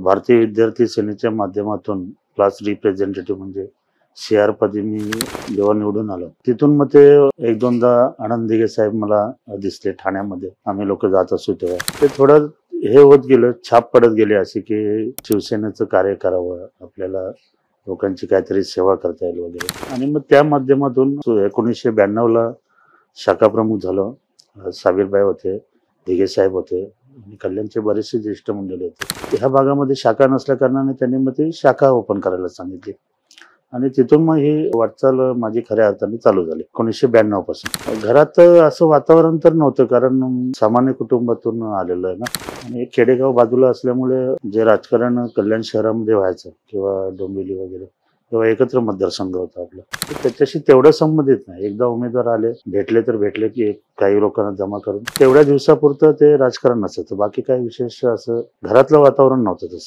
भारतीय विद्यार्थी सेनेच्या माध्यमातून क्लास रिप्रेझेंटेटिव्ह म्हणजे CR पदी मी जेव्हा निवडून आलो, तिथून मग ते एक दोनदा आनंद दिघे साहेब मला दिसले ठाण्यामध्ये. आम्ही लोक जात असू तेव्हा ते थोडं हे होत गेलं, छाप पडत गेली अशी की शिवसेनेचं कार्य करावं, आपल्याला लोकांची काहीतरी सेवा करता येईल वगैरे. आणि मग त्या माध्यमातून 1992ला शाखा प्रमुख झालो. साबीरबाई होते, दिघे साहेब होते आणि कल्याणचे बरेचसे ज्येष्ठ मंडळी होते. ह्या भागामध्ये शाखा नसल्या कारणाने त्यांनी मग ती शाखा ओपन करायला सांगितली आणि तिथून मग ही वाटचाल माझी खऱ्या अर्थाने चालू झाली 1992 पासून. घरात असं वातावरण तर नव्हतं, कारण सामान्य कुटुंबातून आलेलं आहे ना, आणि एक खेडेगाव बाजूला असल्यामुळे जे राजकारण कल्याण शहरामध्ये व्हायचं किंवा डोंबिवली वगैरे, तेव्हा एकत्र मतदारसंघ होता आपला. त्याच्याशी तेवढं संबंधित नाही. एकदा उमेदवार आले, भेटले तर भेटले की काही लोकांना जमा करून तेवढ्या दिवसापुरतं ते राजकारण असायचं. बाकी काही विशेष असं घरातलं वातावरण नव्हतं तसं.